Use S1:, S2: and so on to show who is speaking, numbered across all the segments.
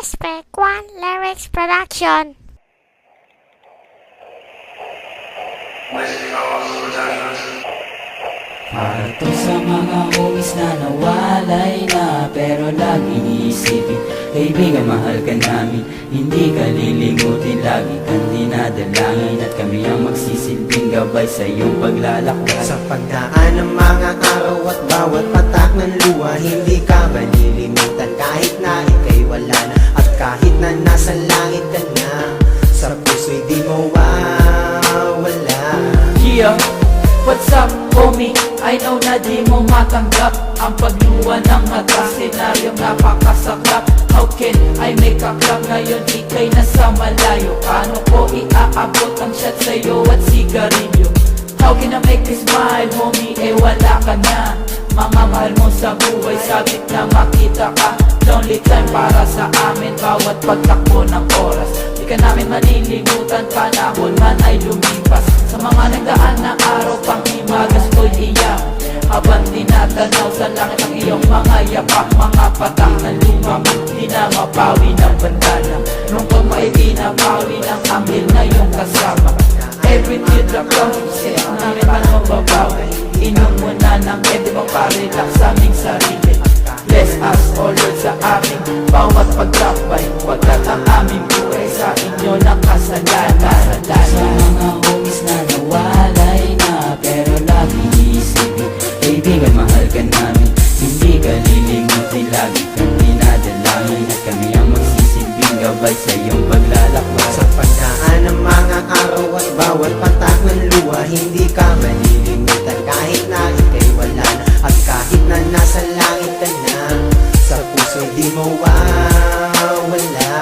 S1: Spec One Lyrics Production.
S2: Para to sa mga homies na nawalay na, pero lagi iisipin, kaibigan, mahal ka namin. Hindi ka lilimutin, lagi kang dinadalangin, at kami ang magsisilbing gabay sa iyong paglalakbay.
S3: Sa pagdaan ng mga araw at bawat patak ng luha, hindi ka malilimutan kahit na ika'y wala na, at kahit na nasa langit ka na, sa puso'y di mawawala.
S2: Yeah, what's up, homie? I know na di mo matanggap ang pagluwa ng mata, senaryong napakasaklap. How can I make a clap ngayon ika'y nasa malayo? Paano ko iaabot ang shot sa'yo at sigarilyo? How can I make you smile, homie? Eh wala ka na. Mga mahal mo sa buhay, sabit na makita ka. Lonely time para sa amin, bawat pagtakbo ng oras. Di ka namin malilimutan, panahon man ay lumipas. Sa mga nagdaan na araw, pang himagas ko'y iyak, habang tinatanaw sa langit ang iyong mga yapak. Mga patak na lumang di na mapawi ng bandana. Lungkot mo ay pinapawi ng anghel na iyong kasama. Every teardrop comes from sin, namin man mababawi. Inom mo na ng pwede mo pa-relax sa aming sarili. Bless us, O Lord, sa aming bawat pagtapay, pagkat ang aming buhay sa inyo nakasalanan. Sa mga homies na nawalay na, pero lagi iisipin, kaibigan, mahal ka namin. Hindi ka lilimutin, lagi kang dinadalangin, at kami ang magsisilbing gabay sa iyong paglalakbay.
S3: Sa pagdaan ng mga araw at bawat patak ng luha, hindi ka malilimutan kahit na ika'y wala na, at kahit na nasa langit ka na, sa puso'y di mawawala.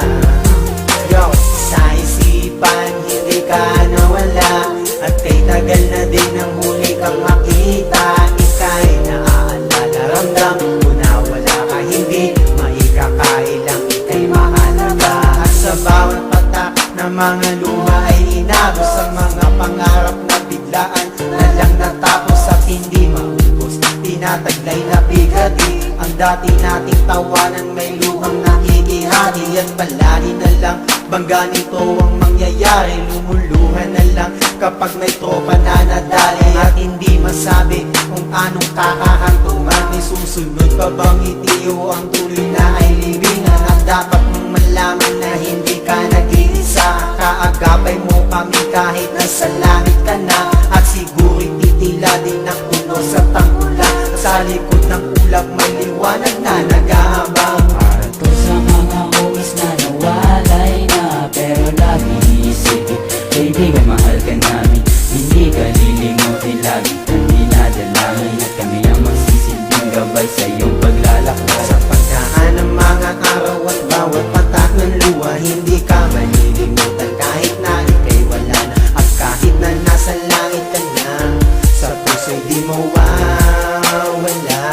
S3: Yo, sa isipan hindi ka nawala, at kay tagal na din ang huli kang makita. Ika'y naaalala, ramdam mo na wala ka, hindi maikakailang ika'y mahalaga. At sa bawat patak na mga luha ay inagos ang mga pangarap na biglaan na lang natapos at hindi maubos. Tinataglay na bigati ang dati nating tawanan, may luhang nakikihati, at palagi na lang bangga nito ang mangyayari. Lumuluhan na lang kapag may tropa na nadali, at hindi masabi kung anong kakahantungan. May susunod pa bang itiyo ang tuloy na ay libingan, at dapat mong malaman na hindi ka nag-iisa. Kaagapay mo kami kahit nasa langit ka na, at siguro'y titila din ang unos at ang ulan. Sa likod ng ulap may liwanag na nag-aabang.
S2: Para to sa mga homies na nawalay na, pero lagi iisipin, kaibigan, mahal ka namin. Hindi ka lilimutin, lagi kang dinadalangin, at kami ang magsisilbing gabay sa iyong paglalakbay.
S3: Sa pagdaan ng mga araw at bawat patak ng luha, hindi ka malilimutan kahit na ika'y wala na, at kahit na nasa langit ka na, sa puso'y di mawawala.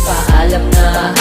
S4: Paalam na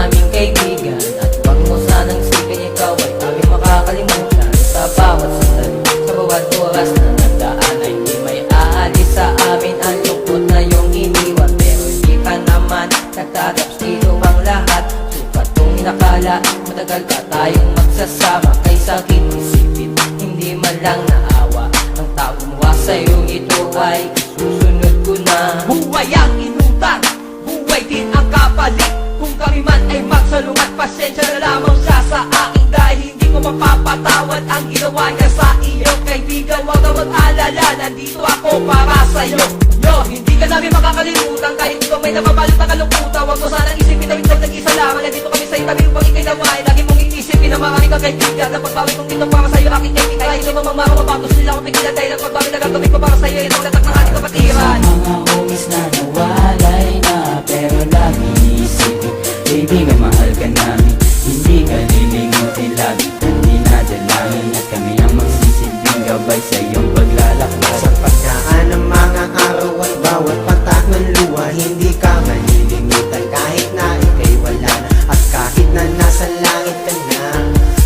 S4: aming kaibigan, at huwag mo sanang isipin ikaw ay aming makakalimutan. Sa bawat sandali, sa bawat oras na nagdaan, ay hindi may aalis sa amin ang lungkot na iyong iniwan. Pero hindi ka naman nagtataps, dito ang lahat. Sukat kong inakala, matagal pa tayong magsasama. Kay sakit isipin, hindi man lang naawa ang taong gumawa sa'yo, ito ay susunod ko na. Buhay ang inutang, buhay din ang kapalit. Kung kami man ay magsalungat, pasensya na lamang siya sa akin, dahil hindi ko mapapatawad ang ginawa niya sa iyo. Kaibigan, huwag ka mag-alala, nandito ako para sa'yo. Yo, hindi ka namin makakalimutan, kahit ikaw may nababalot na kalungkutan. Huwag mo sanang isipin na ikaw nag-isa lamang, nandito kami sa'yo, tabi upang ikay naway. Lagi mong iisipin na marami kang kaibigan, na pagbawi kong dito para sa'yo, aking kaibigan. Kahit lumang mga mabatos nila akong pigilan, dahil ang pagbawi na gagawin ko para sa'yo, ito ang tatak ng ating kapatiran.
S2: Sa mga homies na nawalay na, pero lagi iisipin, kaibigan, mahal ka namin. Hindi ka lilimutin, lagi kang dinadalangin, at kami ang magsisilbing gabay sa iyong paglalakbay.
S3: Sa pagdaan ng mga araw at bawat patak ng luha, hindi ka malilimutan kahit na ika'y wala na, at kahit na nasa langit ka na,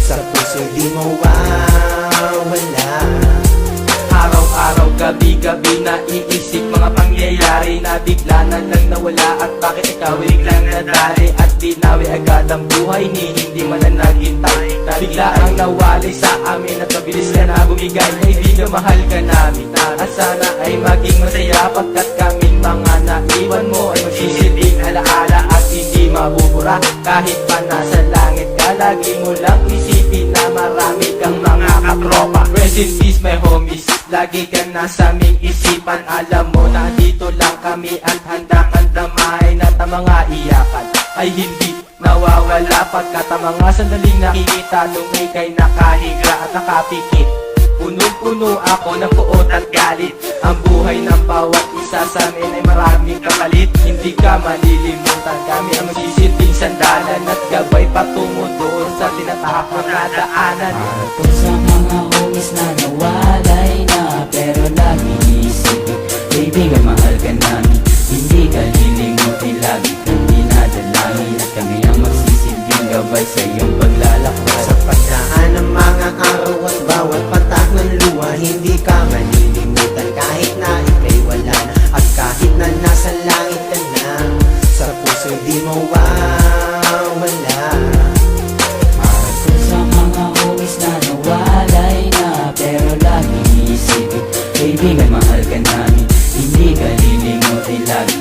S3: sa puso'y di mawawala.
S2: Araw-araw, gabi-gabi, naiisip mga pangyayari na bigla na lang nawala, at bakit ikaw biglang nadali, at binawi agad ang buhay ni hindi man na naghintay. Bigla ang nawalay sa amin at mabilis ka na bumigay. Kaibigan, mahal ka namin at sana ay maging masaya, pagkat kaming mga naiwan mo ay magsisilbing alaala at hindi mabubura. Kahit pa nasa langit ka, lagi mo lang isipin na marami kang mga katropa. Rest in peace my homies, lagi ka nasa aming isipan. Alam mo na dito lang kami at handang damahin at ang mga iyakan ay hindi nawawala, pagkat ang mga sandaling nakikita nung ika'y nakahiga at nakapikit. Punong-puno ako ng puot at galit. Ang buhay ng bawat isa sa amin ay maraming kapalit. Hindi ka malilimutan, kami ang magsisilbing sandalan at gabay patungo doon sa tinatahak na daanan.
S4: Para sa mga homies na nawalay na, pero lagi isipin, kaibigan, mahal ka namin, hindi ka lilimutin, lagi kang dinadalangin at kami ang magsisilbing gabay sa iyong paglalakbay.
S3: Sa pagdaan ng mga araw at bawat patak ng luha, hindi ka malilimutan kahit na ika'y wala na. At kahit na nasa langit ka na, sa puso di mawawala.
S4: Para sa mga homies na nawalay na, pero lagi isipin, kaibigan, mahal ka namin, hindi ka lilimutin, lagi